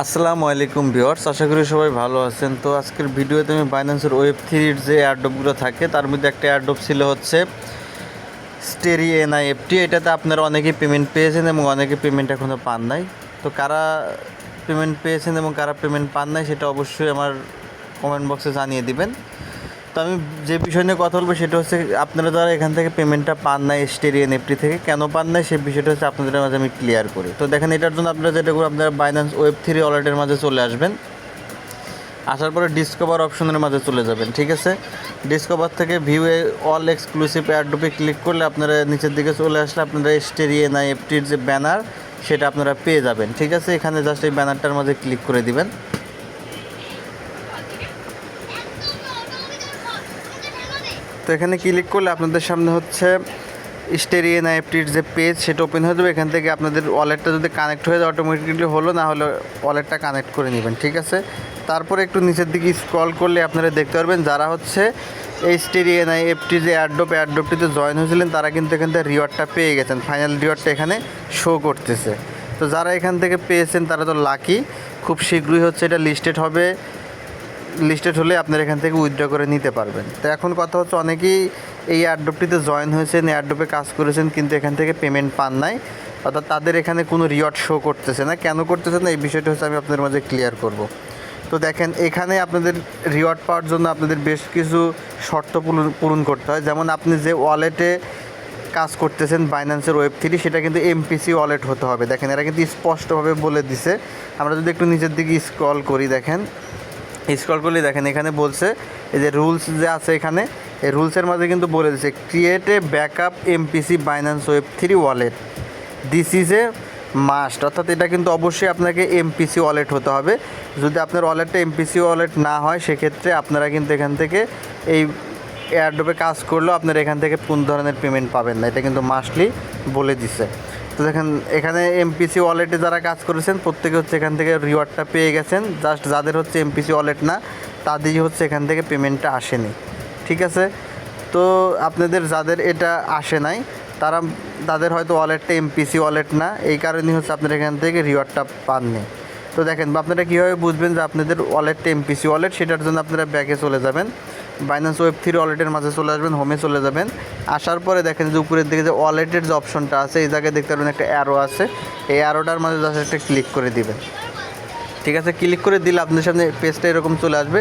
আসসালামু আলাইকুম ভিউয়ার্স, আশা করি সবাই ভালো আছেন। তো আজকের ভিডিওতে আমি বাইন্যান্সের ওয়েব3 যে এয়ারড্রপগুলো থাকে তার মধ্যে একটা এয়ারড্রপ ছিল হচ্ছে স্টেরি এনআইএফটি। এটাতে আপনারা অনেকেই পেমেন্ট পেয়েছেন এবং অনেকে পেমেন্ট এখনও পান নাই। তো কারা পেমেন্ট পেয়েছেন এবং কারা পেমেন্ট পান নাই সেটা অবশ্যই আমার কমেন্ট বক্সে জানিয়ে দিবেন। তো আমি যে বিষয় নিয়ে কথা বলবো সেটা হচ্ছে আপনারা যারা এখান থেকে পেমেন্টটা পান নাই স্টেরি এনএফটি থেকে, কেন পান নাই সেই বিষয়টা হচ্ছে আপনাদের মাঝে আমি ক্লিয়ার করি। তো দেখেন, এটার জন্য আপনারা যেটা করে আপনারা বাইন্যান্স ওয়েব3 ওয়ালেটের মাঝে চলে আসবেন। আসার পরে ডিসকভার অপশনের মাঝে চলে যাবেন। ঠিক আছে, ডিসকভার থেকে ভিউ অল এক্সক্লুসিভ এয়ারড্রপে ক্লিক করলে আপনারা নিচের দিকে চলে আসলে আপনারা স্টেরি এনআইএফটির যে ব্যানার সেটা আপনারা পেয়ে যাবেন। ঠিক আছে, এখানে জাস্ট এই ব্যানারটার মাঝে ক্লিক করে দিবেন। তো এখানে ক্লিক করলে আপনাদের সামনে হচ্ছে স্টেরি এনআইএফটির যে পেজ সেটা ওপেন হয়ে যাবে। এখান থেকে আপনাদের ওয়ালেটটা যদি কানেক্ট হয়ে যায় অটোমেটিকলি হলো, না হলে ওয়ালেটটা কানেক্ট করে নেবেন। ঠিক আছে, তারপরে একটু নিচের দিকে স্ক্রল করলে আপনারা দেখতে পারবেন যারা হচ্ছে এই স্টেরি এনআইএফটি যে এয়ারড্রপটিতে জয়েন হয়েছিলেন তারা কিন্তু এখান থেকে রিওয়ার্ডটা পেয়ে গেছেন। ফাইনাল রিওয়ার্ডটা এখানে শো করতেছে। তো যারা এখান থেকে পেয়েছেন তারা তো লাকি, খুব শীঘ্রই হচ্ছে এটা লিস্টেড হলে আপনারা এখান থেকে উইথড্র করে নিতে পারবেন। তো এখন কথা হচ্ছে অনেকেই এই এয়ারড্রপটিতে জয়েন হয়েছেন, এয়ারড্রপে কাজ করেছেন, কিন্তু এখান থেকে পেমেন্ট পান নাই, অর্থাৎ তাদের এখানে কোনো রিওয়ার্ড শো করতেছে না। কেন করতেছে না এই বিষয়টা হচ্ছে আমি আপনাদের মাঝে ক্লিয়ার করব। তো দেখেন, এখানে আপনাদের রিওয়ার্ড পাওয়ার জন্য আপনাদের বেশ কিছু শর্ত পূরণ করতে হয়। যেমন আপনি যে ওয়ালেটে কাজ করতেছেন বাইন্যান্সের ওয়েব3 সেটা কিন্তু এমপিসি ওয়ালেট হতে হবে। দেখেন, এরা কিন্তু স্পষ্টভাবে বলে দিছে। আমরা যদি একটু নিচের দিকে স্ক্রল করলে দেখেন এখানে বলছে এই যে রুলস যে আছে এখানে, এই রুলসের মাঝে কিন্তু বলে দিচ্ছে create a backup MPC Binance ওয়েব3 wallet, this is a must. অর্থাৎ এটা কিন্তু অবশ্যই আপনাকে এমপিসি ওয়ালেট হতে হবে। যদি আপনার ওয়ালেটটা এমপিসি ওয়ালেট না হয় সেক্ষেত্রে আপনারা কিন্তু এখান থেকে এই এয়ারড্রপে কাজ করলেও আপনারা এখান থেকে কোন ধরনের পেমেন্ট পাবেন না, এটা কিন্তু মাস্টলি বলে দিছে। তো দেখেন, এখানে এমপিসি ওয়ালেটে যারা কাজ করেছেন প্রত্যেকে হচ্ছে এখান থেকে রিওয়ার্ডটা পেয়ে গেছেন। জাস্ট যাদের হচ্ছে এমপিসি ওয়ালেট না তাদেরই হচ্ছে এখান থেকে পেমেন্টটা আসেনি। ঠিক আছে, তো আপনাদের যাদের এটা আসে নাই তাদের হয়তো ওয়ালেটটা এমপিসি ওয়ালেট না, এই কারণেই হচ্ছে আপনারা এখান থেকে রিওয়ার্ডটা পাননি। তো দেখেন, আপনারা কীভাবে বুঝবেন যে আপনাদের ওয়ালেটটা এমপিসি ওয়ালেট, সেটার জন্য আপনারা ব্যাকে চলে যাবেন, বাইন্যান্স ওয়েব3 ওয়ালেটের মাঝে চলে আসবেন, হোমে চলে যাবেন। আসার পরে দেখেন যে উপরের দিকে যে ওয়ালেটের যে অপশনটা আছে এই জায়গায় দেখতে পারবেন একটা অ্যারো আছে, এই অ্যারোটার মাঝে জাস্ট একটা ক্লিক করে দিবেন। ঠিক আছে, ক্লিক করে দিলে আপনাদের সামনে পেজটা এরকম চলে আসবে।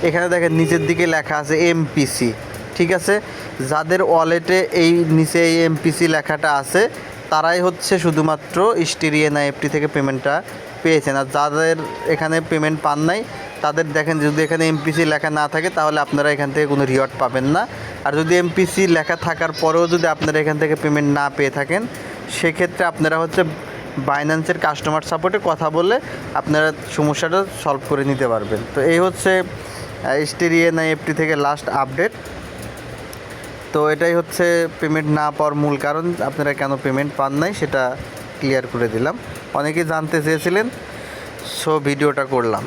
এখানে দেখেন নিচের দিকে লেখা আছে এমপিসি। ঠিক আছে, যাদের ওয়ালেটে এই নিচে এই এমপিসি লেখাটা আছে তারাই হচ্ছে শুধুমাত্র স্টেরি এনআইএফটি থেকে পেমেন্টটা পেয়েছেন। আর যাদের এখানে পেমেন্ট পান নাই তাদের দেখেন যদি এখানে এমপিসি লেখা না থাকে তাহলে আপনারা এখান থেকে কোনো রিওয়ার্ড পাবেন না। আর যদি এমপিসি লেখা থাকার পরেও যদি আপনারা এখান থেকে পেমেন্ট না পেয়ে থাকেন সেক্ষেত্রে আপনারা হচ্ছে বাইন্যান্সের কাস্টমার সাপোর্টে কথা বলে আপনারা সমস্যাটা সলভ করে নিতে পারবেন। তো এই হচ্ছে স্টেরি এনআইএফটি থেকে লাস্ট আপডেট। তো এটাই হচ্ছে পেমেন্ট না পাওয়ার মূল কারণ, আপনারা কেন পেমেন্ট পান নাই সেটা ক্লিয়ার করে দিলাম। অনেকেই জানতে চেয়েছিলেন, সো ভিডিওটা করলাম।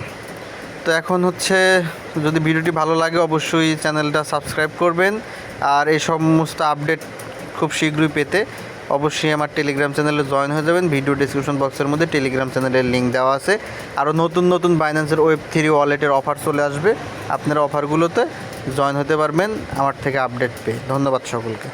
তো এখন হচ্ছে যদি ভিডিওটি ভালো লাগে অবশ্যই চ্যানেলটা সাবস্ক্রাইব করবেন। আর এই সমস্ত আপডেট খুব শীঘ্রই পেতে অবশ্যই আমার টেলিগ্রাম চ্যানেলে জয়েন হয়ে যাবেন। ভিডিও ডিসক্রিপশন বক্সের মধ্যে টেলিগ্রাম চ্যানেলের লিঙ্ক দেওয়া আছে। আরও নতুন বাইন্যান্সের ওয়েব3 ওয়ালেটের অফার চলে আসবে, আপনারা অফারগুলোতে জয়েন হতে পারবেন আমার থেকে আপডেট পেয়ে। ধন্যবাদ সকলকে।